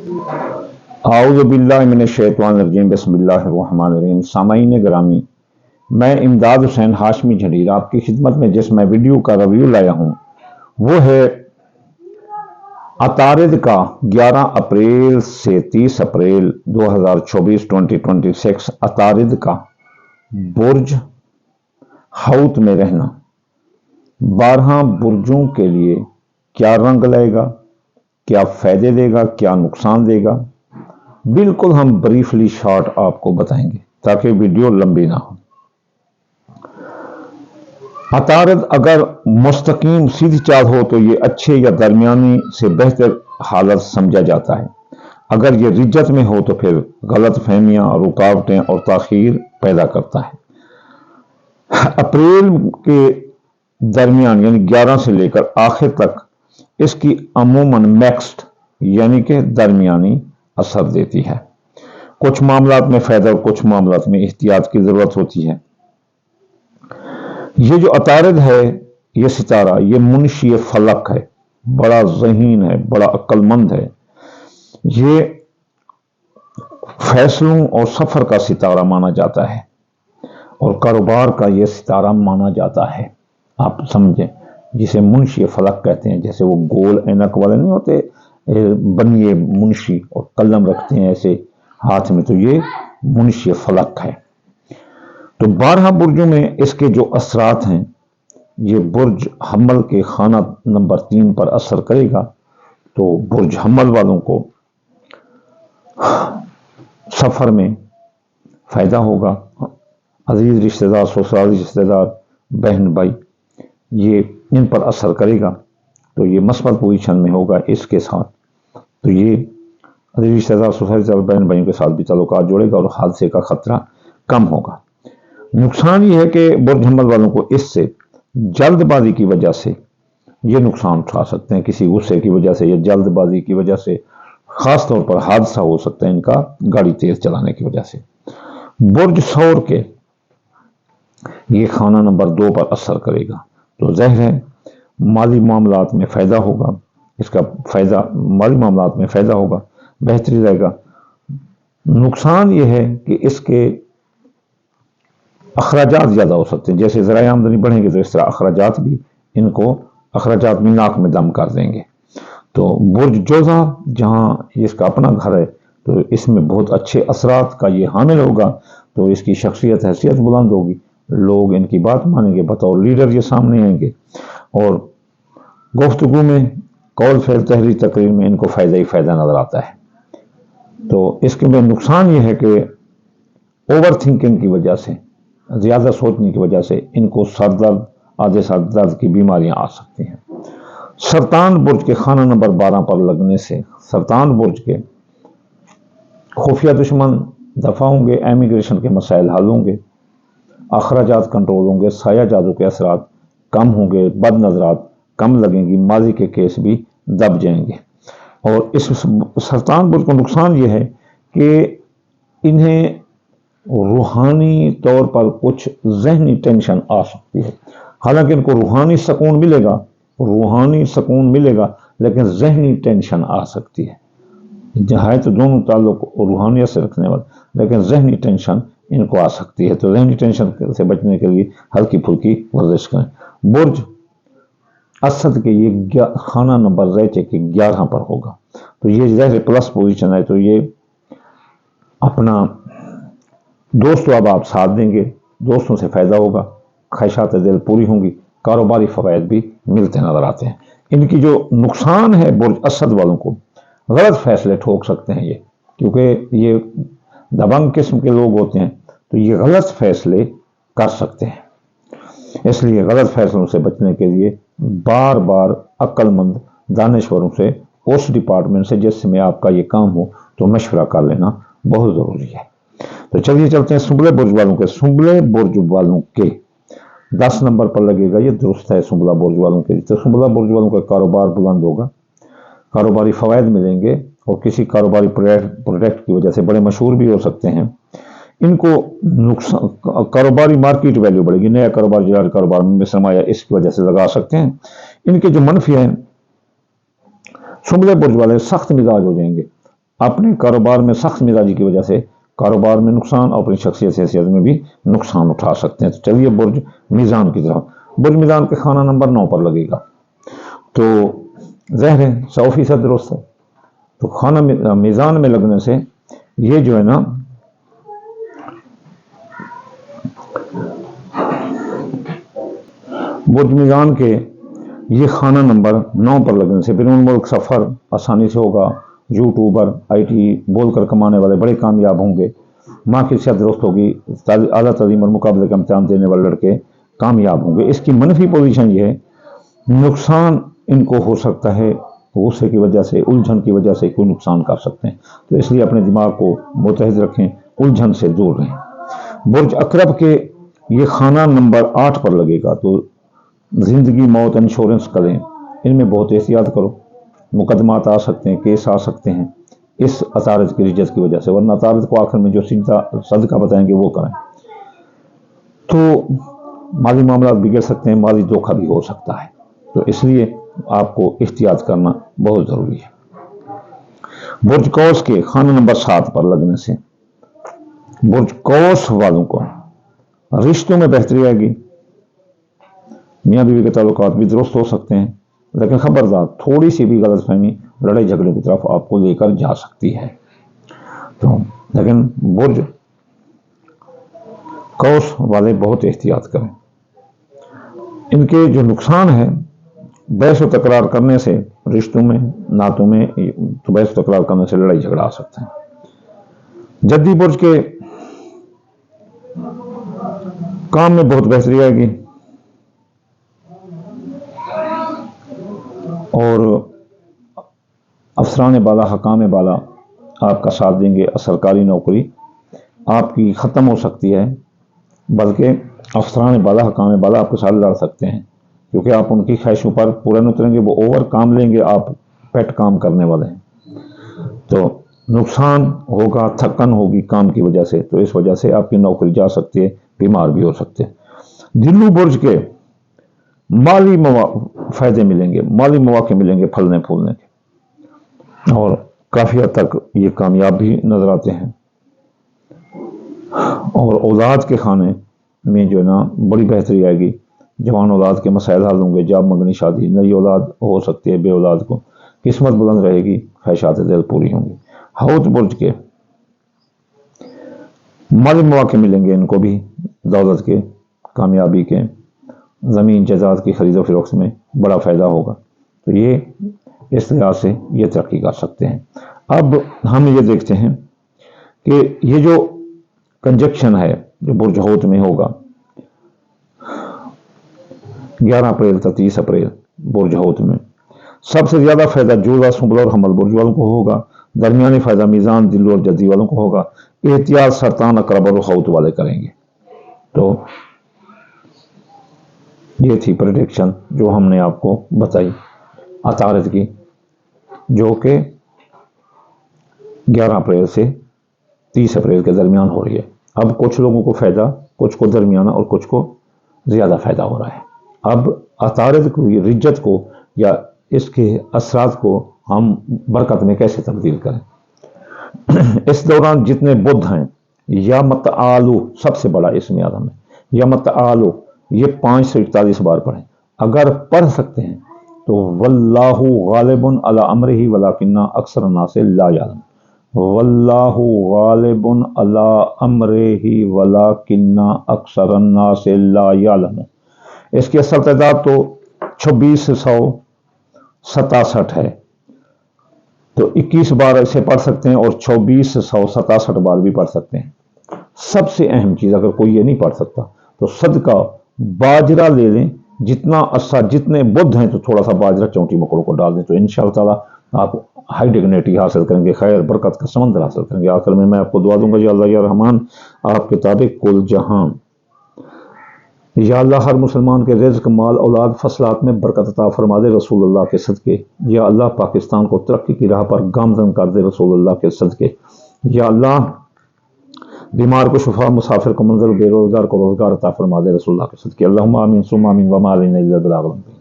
اعوذ باللہ من الشیطان الرجیم بسم اللہ الرحمن الرحیم۔ سامعین گرامی، میں امداد حسین ہاشمی جھریر آپ کی خدمت میں جس میں ویڈیو کا ریویو لایا ہوں وہ ہے عطارد کا 11 اپریل سے 30 اپریل 2024 عطارد کا برج حوت میں رہنا 12 برجوں کے لیے کیا رنگ لائے گا، کیا فائدے دے گا، کیا نقصان دے گا، بالکل ہم بریفلی شارٹ آپ کو بتائیں گے تاکہ ویڈیو لمبی نہ ہو۔ عطارد اگر مستقیم سیدھی چال ہو تو یہ اچھے یا درمیانی سے بہتر حالت سمجھا جاتا ہے۔ اگر یہ رجت میں ہو تو پھر غلط فہمیاں، رکاوٹیں اور تاخیر پیدا کرتا ہے۔ اپریل کے درمیان یعنی 11 سے لے کر آخر تک اس کی عموماً میکسڈ یعنی کہ درمیانی اثر دیتی ہے۔ کچھ معاملات میں فائدہ اور کچھ معاملات میں احتیاط کی ضرورت ہوتی ہے۔ یہ جو عطارد ہے، یہ ستارہ، یہ منشی فلک ہے، بڑا ذہین ہے، بڑا عقل مند ہے۔ یہ فیصلوں اور سفر کا ستارہ مانا جاتا ہے اور کاروبار کا یہ ستارہ مانا جاتا ہے۔ آپ سمجھیں، جسے منشی فلک کہتے ہیں، جیسے وہ گول اینک والے نہیں ہوتے بنیے منشی اور قلم رکھتے ہیں ایسے ہاتھ میں، تو یہ منشی فلک ہے۔ تو 12 برجوں میں اس کے جو اثرات ہیں، یہ برج حمل کے خانہ نمبر 3 پر اثر کرے گا۔ تو برج حمل والوں کو سفر میں فائدہ ہوگا، عزیز رشتہ دار، سسرالی رشتہ دار، بہن بھائی، یہ ان پر اثر کرے گا۔ تو یہ مثبت پوزیشن میں ہوگا اس کے ساتھ، تو یہ عزیز رشتہ دار، سسرالی رشتہ دار، بہن بھائیوں کے ساتھ بھی تعلقات جوڑے گا اور حادثے کا خطرہ کم ہوگا۔ نقصان یہ ہے کہ برج حمل والوں کو اس سے جلد بازی کی وجہ سے یہ نقصان اٹھا سکتے ہیں، کسی غصے کی وجہ سے یا جلد بازی کی وجہ سے خاص طور پر حادثہ ہو سکتا ہے ان کا گاڑی تیز چلانے کی وجہ سے۔ برج ثور کے یہ خانہ نمبر 2 پر اثر کرے گا، تو ظاہر ہے مالی معاملات میں فائدہ ہوگا، اس کا فائدہ مالی معاملات میں فائدہ ہوگا، بہتری رہے گا۔ نقصان یہ ہے کہ اس کے اخراجات زیادہ ہو سکتے ہیں، جیسے ذرائع آمدنی بڑھیں گے تو اس طرح اخراجات بھی ان کو اخراجات میں ناک میں دم کر دیں گے۔ تو برج جوزا جہاں اس کا اپنا گھر ہے تو اس میں بہت اچھے اثرات کا یہ حامل ہوگا، تو اس کی شخصیت حیثیت بلند ہوگی، لوگ ان کی بات مانیں گے، بطور لیڈر یہ سامنے آئیں گے اور گفتگو میں، قول فعل، تحریر، تقریر میں ان کو فائدہ ہی فائدہ نظر آتا ہے۔ تو اس کے میں نقصان یہ ہے کہ اوور تھنکنگ کی وجہ سے، زیادہ سوچنے کی وجہ سے ان کو سر درد، آدھے سر درد کی بیماریاں آ سکتی ہیں۔ سرطان برج کے خانہ نمبر 12 پر لگنے سے سرطان برج کے خفیہ دشمن دفع ہوں گے، امیگریشن کے مسائل حل ہوں گے، اخراجات کنٹرول ہوں گے، سایہ جادو کے اثرات کم ہوں گے، بد نظرات کم لگیں گی، ماضی کے کیس بھی دب جائیں گے۔ اور اس سرطان برج کو نقصان یہ ہے کہ انہیں روحانی طور پر کچھ ذہنی ٹینشن آ سکتی ہے۔ حالانکہ ان کو روحانی سکون ملے گا لیکن ذہنی ٹینشن آ سکتی ہے۔ ہے تو دونوں تعلق روحانیت سے رکھنے والا، لیکن ذہنی ٹینشن ان کو آ سکتی ہے، تو ذہنی ٹینشن سے بچنے کے لیے ہلکی پھلکی ورزش کریں۔ برج اسد کے یہ خانہ نمبر ریچے کے 11 پر ہوگا، تو یہ ظاہر پلس پوزیشن ہے، تو یہ اپنا دوستوں اب آپ ساتھ دیں گے، دوستوں سے فائدہ ہوگا، خواہشات دل پوری ہوں گی، کاروباری فوائد بھی ملتے نظر آتے ہیں۔ ان کی جو نقصان ہے برج اسد والوں کو، غلط فیصلے ٹھوک سکتے ہیں یہ، کیونکہ یہ دبنگ قسم کے لوگ ہوتے ہیں، تو یہ غلط فیصلے کر سکتے ہیں۔ اس لیے غلط فیصلوں سے بچنے کے لیے بار بار عقل مند دانشوروں سے، اس ڈپارٹمنٹ سے جس میں آپ کا یہ کام ہو، تو مشورہ کر لینا بہت ضروری ہے۔ تو چلیے چلتے ہیں سنبلے برج والوں کے۔ سنبلے برج والوں کے 10 نمبر پر لگے گا، یہ درست ہے سنبلہ برج والوں کے۔ تو سنبلہ برج والوں کا کاروبار بلند ہوگا، کاروباری فوائد ملیں گے اور کسی کاروباری پروڈکٹ کی وجہ سے بڑے مشہور بھی ہو سکتے ہیں۔ ان کو نقصان، کاروباری مارکیٹ ویلیو بڑھے گی، نیا کاروبار، جاری کاروبار میں سرمایہ اس کی وجہ سے لگا سکتے ہیں۔ ان کے جو منفی ہیں، سنبلے برج والے سخت مزاج ہو جائیں گے، अपने कारोबार में सख्त मिजाजी की वजह से कारोबार में नुकसान और अपनी शख्सियत हैसियत में भी नुकसान उठा सकते हैं। तो चलिए बुर्ज मीज़ान की तरफ। बुर्ज मीज़ान के खाना नंबर 9 पर लगेगा। तो ज़हर है 100% दुरुस्त है। तो खाना मीज़ान में लगने से ये जो है ना बुर्ज मीज़ान के ये खाना नंबर 9 पर लगने से बिन मुल्क सफ़र आसानी से होगा। यूट्यूबर IT बोलकर कमाने वाले बड़े कामयाब होंगे। माँ की सेहत दुरुस्त होगी। आला तालीम और मुकाबले का इम्तिहान देने वाले लड़के कामयाब होंगे। इसकी मनफी पोजीशन ये है, नुकसान इनको हो सकता है, गुस्से की वजह से, उलझन की वजह से कोई नुकसान कर सकते हैं। तो इसलिए अपने दिमाग को मुतहद रखें, उलझन से दूर रहें। बुर्ज अकरब के ये खाना नंबर 8 पर लगेगा। तो ज़िंदगी मौत इंश्योरेंस करें, इनमें बहुत एहतियात करो। मुकदमात आ सकते हैं, केस आ सकते हैं इस अतारत की रिजत की वजह से, वरना अतारत को आखिर में जो सीधा सदका बताएंगे वो करें। तो माली मामला बिगड़ सकते हैं, माली धोखा भी हो सकता है। तो इसलिए आपको एहतियात करना बहुत ज़रूरी है। बुर्ज कौस के खाना नंबर 7 पर लगने से बुर्ज कौस वालों को रिश्तों में बेहतरी आएगी। मियाँ बीवी के ताल्लुकात भी दुरुस्त हो सकते हैं, लेकिन खबरदार थोड़ी सी भी गलतफहमी लड़ाई झगड़े की तरफ आपको लेकर जा सकती है। तो लेकिन बुर्ज कौस वाले बहुत एहतियात करें। इनके जो नुकसान है, बहस व तकरार करने से रिश्तों में, नातों में, तो बहस तकरार करने से लड़ाई झगड़ा आ सकता है। जद्दी बुर्ज के काम में बहुत बेहतरी आएगी और अफसरान बाला, हकाम बाला आपका साथ देंगे। सरकारी नौकरी आपकी ख़त्म हो सकती है, बल्कि अफसरान बाला, हकाम बाला आपके साथ लड़ सकते हैं, क्योंकि आप उनकी ख्वाहिशों पर पूरा नहीं उतरेंगे। वो ओवर काम लेंगे, आप पेट काम करने वाले हैं। तो नुकसान होगा, थकन होगी काम की वजह से। तो इस वजह से आपकी नौकरी जा सकती है, बीमार भी हो सकते हैं। दिल्लू बुर्ज के माली फ़ायदे मिलेंगे, माली मौके मिलेंगे फलने फूलने के, और काफ़ी हद तक ये कामयाब भी नज़र आते हैं। और औलाद के खाने में जो है ना बड़ी बेहतरी आएगी। जवान औलाद के मसाइल हल होंगे, जॉब मंगनी, शादी, नई औलाद हो सकती है, बे औलाद को किस्मत बुलंद रहेगी, ख्वाहिशात दिल पूरी होंगी। हौत बुर्ज के माली मौके मिलेंगे, इनको भी दौलत के, कामयाबी के, ज़मीन जायदाद की खरीदो फरोख्त में बड़ा फ़ायदा होगा। तो ये इस लिहाज से ये तरक्की कर सकते हैं। अब हम ये देखते हैं कि ये जो कंजक्शन है जो बुर्ज हौत में होगा 11 अप्रैल से 30 अप्रैल बुर्ज हौत में, सबसे ज़्यादा फ़ायदा जूज़ा, सुंबल और हमल बुर्ज वालों को होगा। दरमियानी फ़ायदा मीज़ान, दिल्लू और जद्दी वालों को होगा। एहतियात सरतान, अकरब और हौत वाले करेंगे। तो ये थी प्रेडिक्शन जो हमने आपको बताई अतारत की, जो कि 11 अप्रैल से 30 अप्रैल के दरमियान हो रही है। अब कुछ लोगों को फ़ायदा, कुछ को दरमियाना और कुछ को ज़्यादा फ़ायदा हो रहा है। अब अतारत को, ये रिज्जत को या इसके असरात को हम बरकत में कैसे तब्दील करें। इस दौरान जितने बुध हैं, या मत आलू सबसे बड़ा इसमें आदम है, या मत आलू, ये 5 से 41 बार पढ़ें। अगर पढ़ सकते हैं तो वल्लाहु गालिबुन अला अमरिही वलाकिन्ना अक्सर नास ला यालम, वल्लाहु गालिबुन अला अमरिही वलाकिन्ना अक्सर नास ला यालम। इसकी असल तादाद तो 2667 है। तो 21 बार इसे पढ़ सकते हैं और 2467 बार भी पढ़ सकते हैं। सबसे अहम चीज़, अगर कोई ये नहीं पढ़ सकता तो सदका बाजरा ले लें, जितना अच्छा, जितने बुध हैं तो थोड़ा सा बाजरा चौंटी मकड़ों को डाल दें, तो इंशाअल्लाह ताला आप हाई डिग्निटी हासिल करेंगे, खैर बरकत का समंदर हासिल करेंगे। आखिर में मैं आपको दुआ दूंगा, या अल्लाह या रहमान आपके ताबिक कुल जहां, या अल्लाह हर मुसलमान के रिज़्क़, माल, औलाद, फसलात में बरकत अता फरमा दे रसूलुल्लाह के सदके। या अल्लाह पाकिस्तान को तरक्की की राह पर गामज़न कर दे रसूलुल्लाह के सदके। या अल्लाह बीमार को शुफा, मुसाफिर को मंज़िल, बेरोज़गार को रोज़गार अता फरमा दे रसूलुल्लाह के सदके। अल्लाहुम्मा आमीन सुम्मा आमीन व मा अलैना इल्लल बलाग।